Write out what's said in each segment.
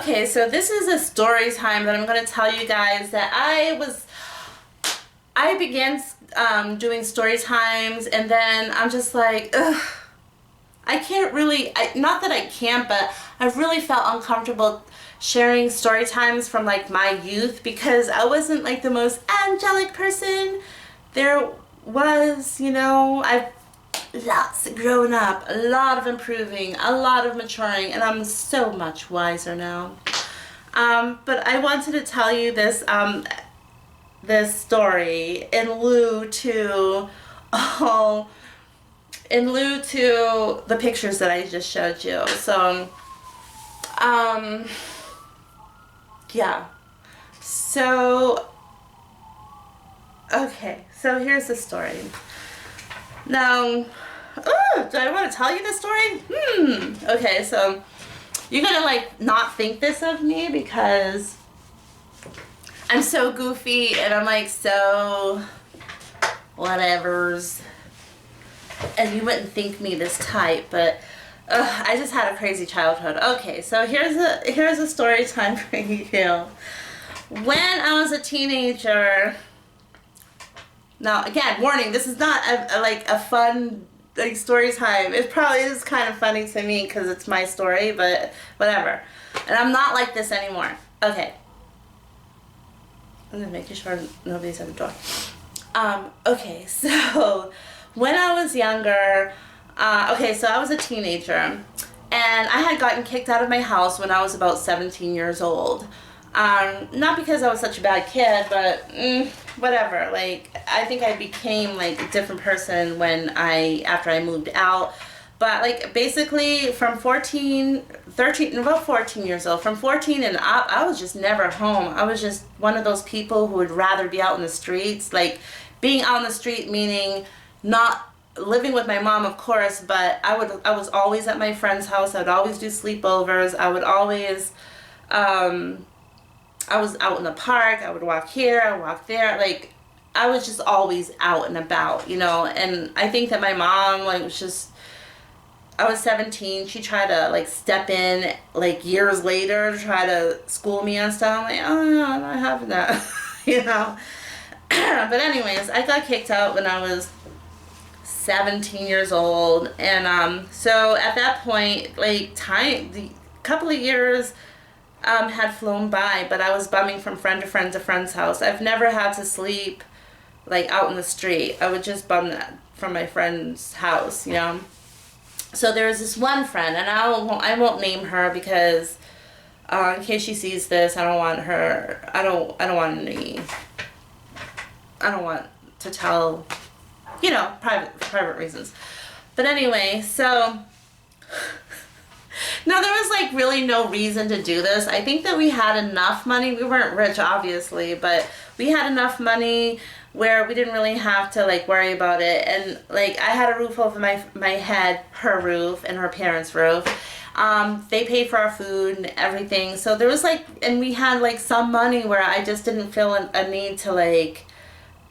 Okay, so this is a story time that I'm going to tell you guys that I began doing story times, and then I'm just like, ugh, I can't really, not that I can't, but I've really felt uncomfortable sharing story times from like my youth, because I wasn't like the most angelic person. There was, I've lots growing up, a lot of improving, a lot of maturing, and I'm so much wiser now. But I wanted to tell you this this story in lieu to the pictures that I just showed you. So yeah. So okay, so here's the story. Now, do I want to tell you this story? Okay, so you're gonna like not think this of me because I'm so goofy and I'm like so whatevers, and you wouldn't think me this type, but I just had a crazy childhood. Okay, so here's a story time for you. When I was a teenager. Now, again, warning, this is not a fun like story time. It probably is kind of funny to me because it's my story, but whatever. And I'm not like this anymore. Okay. I'm just making sure nobody's at the door. Okay, so when I was younger, so I was a teenager, and I had gotten kicked out of my house when I was about 17 years old. Not because I was such a bad kid, but whatever. Like, I think I became like a different person after I moved out. But like basically from about 14 years old, from 14 and up, I was just never home. I was just one of those people who would rather be out in the streets. Like, being out in the street meaning not living with my mom, of course, but I was always at my friend's house. I would always do sleepovers. I would always I was out in the park. I would walk here, I would walk there. Like, I was just always out and about, and I think that my mom was just, I was 17. She tried to like step in like years later to try to school me on stuff. I'm like, oh no, I'm not having that, But anyways, I got kicked out when I was 17 years old, and so at that point, like the couple of years had flown by, but I was bumming from friend to friend to friend's house. I've never had to sleep like out in the street. I would just bum that from my friend's house, So there was this one friend, and I won't name her because in case she sees this, I don't want to tell, private reasons. But anyway, so now there was like really no reason to do this. I think that we had enough money. We weren't rich, obviously, but we had enough money where we didn't really have to like worry about it. And like, I had a roof over my head, her roof and her parents' roof. They paid for our food and everything. So there was like, and we had like some money where I just didn't feel a need to like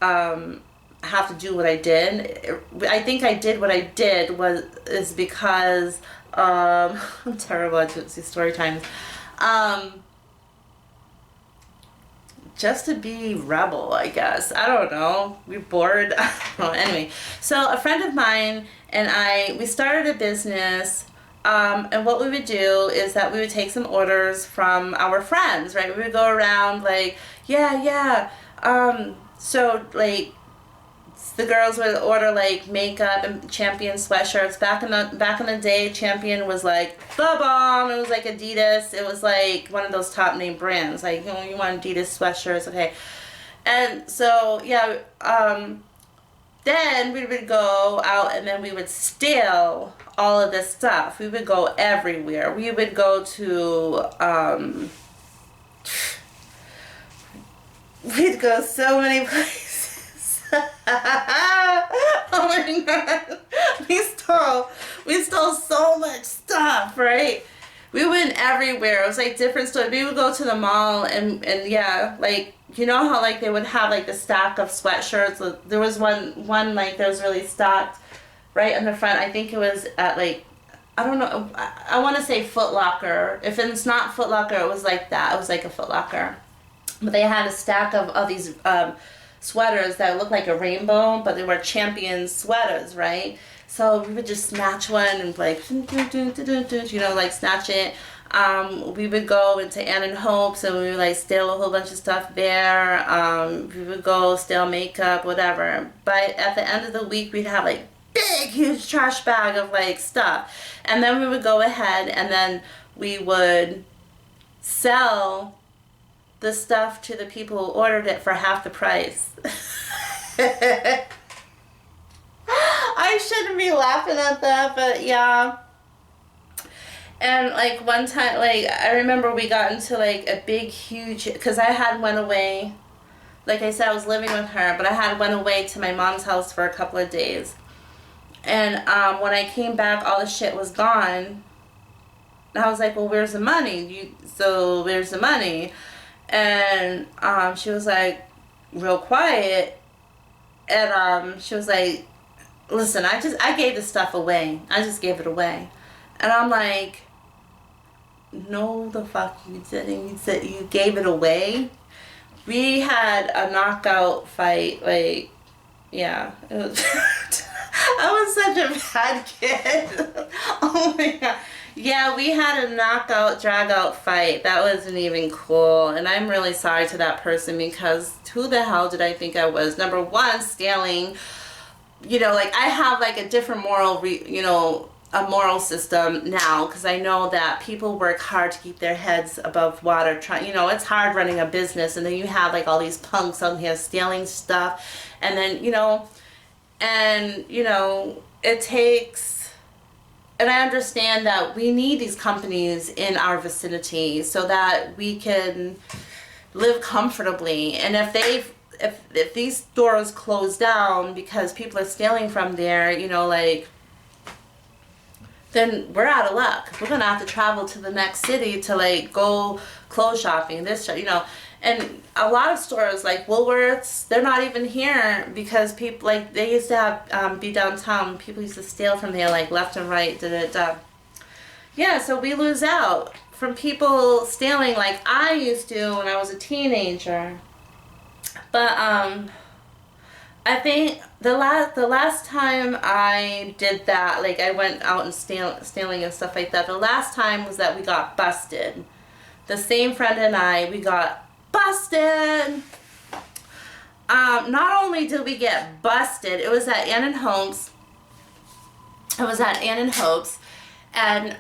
have to do what I did. I think I did what I did is because I'm terrible at these story times. Just to be rebel, I guess. I don't know. We're bored. I don't know. Anyway, so a friend of mine and we started a business. And what we would do is that we would take some orders from our friends, right? We would go around like, yeah. So like, the girls would order like makeup and Champion sweatshirts. Back in the day, Champion was like the bomb. It was like Adidas. It was like one of those top name brands. Like, you want Adidas sweatshirts, okay? And so yeah, then we would go out and then we would steal all of this stuff. We would go everywhere. We would go to we'd go so many places. Oh my god. We stole so much stuff, right? We went everywhere. It was like different stores. We would go to the mall and yeah, like, how like they would have like the stack of sweatshirts. There was one like that was really stocked right in the front. I think it was at like I don't know. I want to say Foot Locker. If it's not Foot Locker, it was like that. It was like a Foot Locker. But they had a stack of these sweaters that looked like a rainbow, but they were Champion sweaters, right? So we would just snatch one and like, you know, like snatch it. We would go into Ann and Hope's and we would like steal a whole bunch of stuff there. We would go steal makeup, whatever. But at the end of the week, we'd have like big, huge trash bag of like stuff. And then we would go ahead and then we would sell the stuff to the people who ordered it for half the price. I shouldn't be laughing at that, but yeah. And like one time, like I remember we got into like a big, huge, because I had went away. Like I said, I was living with her, but I had went away to my mom's house for a couple of days. And when I came back, all the shit was gone. And I was like, well, where's the money? So where's the money? And she was like, real quiet. And she was like, listen, I gave the stuff away. I just gave it away. And I'm like, no, the fuck you didn't. You said you gave it away. We had a knockout fight. Like, yeah, it was. I was such a bad kid. Oh my god. Yeah, we had a knockout, drag out fight. That wasn't even cool. And I'm really sorry to that person because who the hell did I think I was? Number one, stealing. You know, like I have like a different moral, a moral system now because I know that people work hard to keep their heads above water. It's hard running a business, and then you have like all these punks out here stealing stuff, and then it takes, and I understand that we need these companies in our vicinity so that we can live comfortably. And if these stores close down because people are stealing from there, then we're out of luck. We're gonna have to travel to the next city to like go clothes shopping, and a lot of stores like Woolworths, they're not even here because people, like, they used to have be downtown. People used to steal from there like left and right. Yeah, so we lose out from people stealing like I used to when I was a teenager. But I think the last time I did that, like I went out and stealing and stuff like that, the last time was that we got busted. The same friend and I, we got busted. Not only did we get busted, it was at Ann and Hope's. And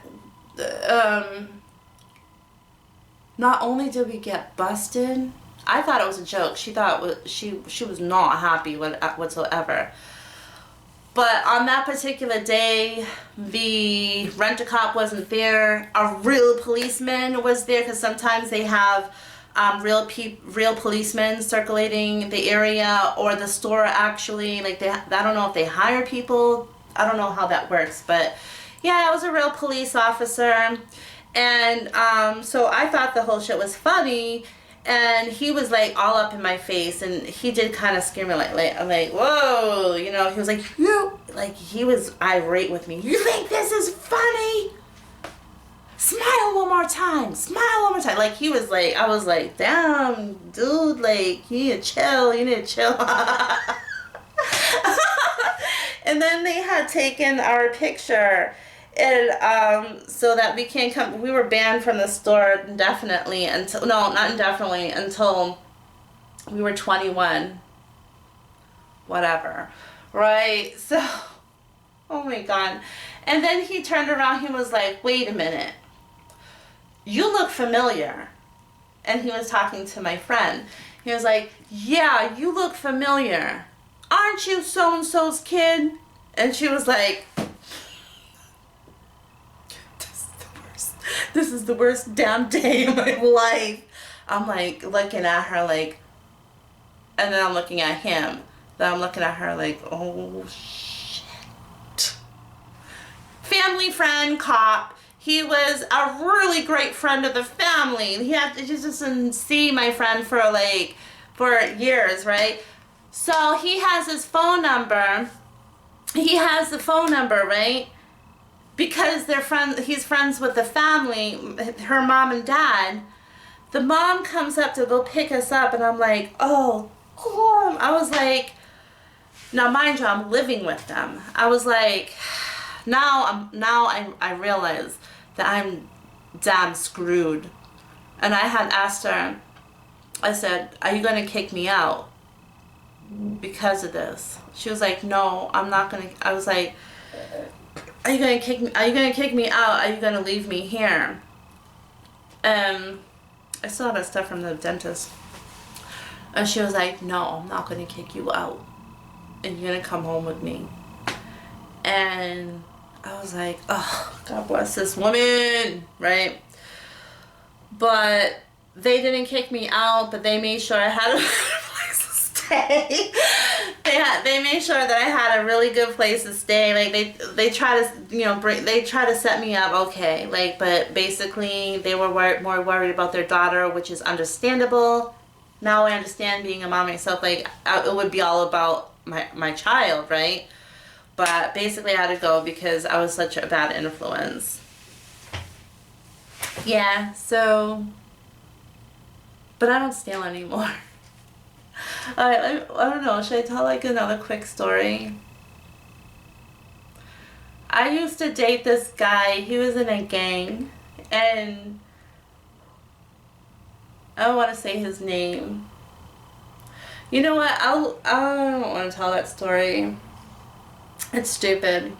not only did we get busted, I thought it was a joke. She thought she was not happy whatsoever. But on that particular day, the rent-a-cop wasn't there. A real policeman was there because sometimes they have real policemen circulating the area or the store actually. Like I don't know if they hire people. I don't know how that works, but yeah, it was a real police officer. And so I thought the whole shit was funny. And he was like all up in my face, and he did kind of scare me like whoa, he was like, he was irate with me. You think this is funny? Smile one more time. Like he was like, I was like, damn, dude, like you need to chill. And then they had taken our picture. And so that we can't come, we were banned from the store indefinitely until we were 21. Whatever. Right? So, oh my God. And then he turned around, he was like, wait a minute. You look familiar. And he was talking to my friend. He was like, yeah, you look familiar. Aren't you so-and-so's kid? And she was like, this is the worst damn day of my life. I'm like looking at her like, and then I'm looking at him. Then I'm looking at her like, oh shit. Family friend, cop. He was a really great friend of the family. He just didn't see my friend for years, right? So he has his phone number. He has the phone number, right? because he's friends with the family, her mom and dad. The mom comes up to go pick us up, and I'm like, oh, I was like, now mind you, I'm living with them. I was like, now I realize that I'm damn screwed. And I had asked her, I said, are you going to kick me out because of this? She was like, no, I'm not going to. I was like, are you going to kick me? Are you going to kick me out? Are you going to leave me here? I still have that stuff from the dentist. And she was like, no, I'm not going to kick you out. And you're going to come home with me. And I was like, oh, God bless this woman, right? But they didn't kick me out, but they made sure I had a place to stay. They made sure that I had a really good place to stay. Like they try to, you know, they try to set me up okay. Like, but basically they were more worried about their daughter, which is understandable. Now I understand, being a mom myself. Like, it would be all about my child, right? But basically I had to go because I was such a bad influence. Yeah, so, but I don't steal anymore. I don't know, should I tell like another quick story? I used to date this guy. He was in a gang, and I don't want to say his name. You know what, I don't want to tell that story. It's stupid.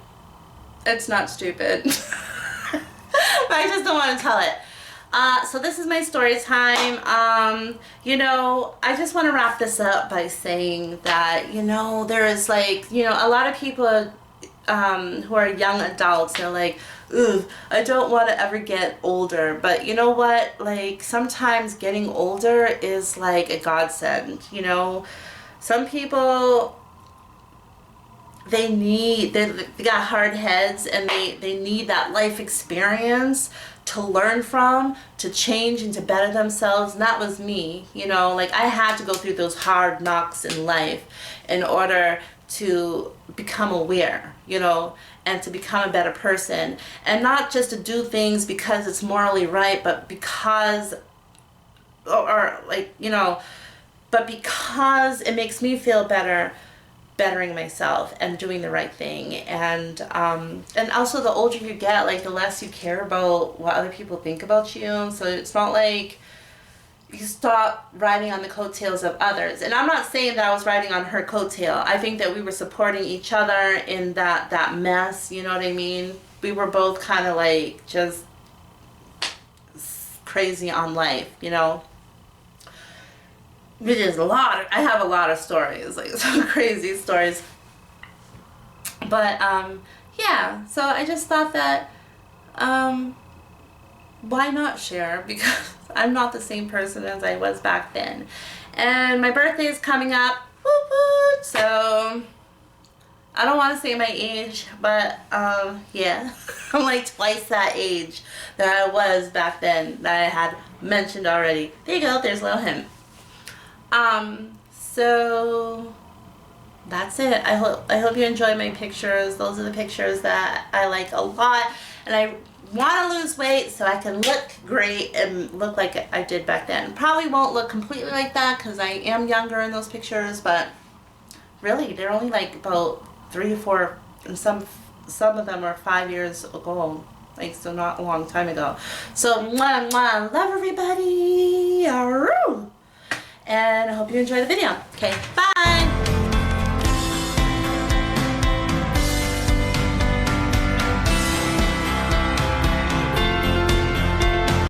It's not stupid. But I just don't want to tell it. So this is my story time. You know, I just want to wrap this up by saying that, you know, there is like, you know, a lot of people who are young adults, they're like, ooh, I don't want to ever get older. But you know what? Like, sometimes getting older is like a godsend, you know? Some people, they got hard heads, and they need that life experience to learn from, to change and to better themselves. And that was me, you know, like I had to go through those hard knocks in life in order to become aware, you know, and to become a better person, and not just to do things because it's morally right, but because, or like, you know, but because it makes me feel better, bettering myself and doing the right thing. And also, the older you get, like the less you care about what other people think about you. So it's not like you stop riding on the coattails of others. And I'm not saying that I was riding on her coattail. I think that we were supporting each other in that mess, you know what I mean? We were both kind of like just crazy on life, you know? Which is I have a lot of stories, like some crazy stories. But yeah, so I just thought that why not share, because I'm not the same person as I was back then. And my birthday is coming up, so I don't want to say my age, but yeah, I'm like twice that age that I was back then, that I had mentioned already. There you go, there's a little hint. So that's it. I hope you enjoy my pictures. Those are the pictures that I like a lot, and I want to lose weight so I can look great and look like I did back then. Probably won't look completely like that because I am younger in those pictures, but really they're only like about 3 or 4, and some of them are 5 years ago, like, so not a long time ago. So mwah, mwah, love everybody. Aroo! And I hope you enjoy the video. Okay, bye!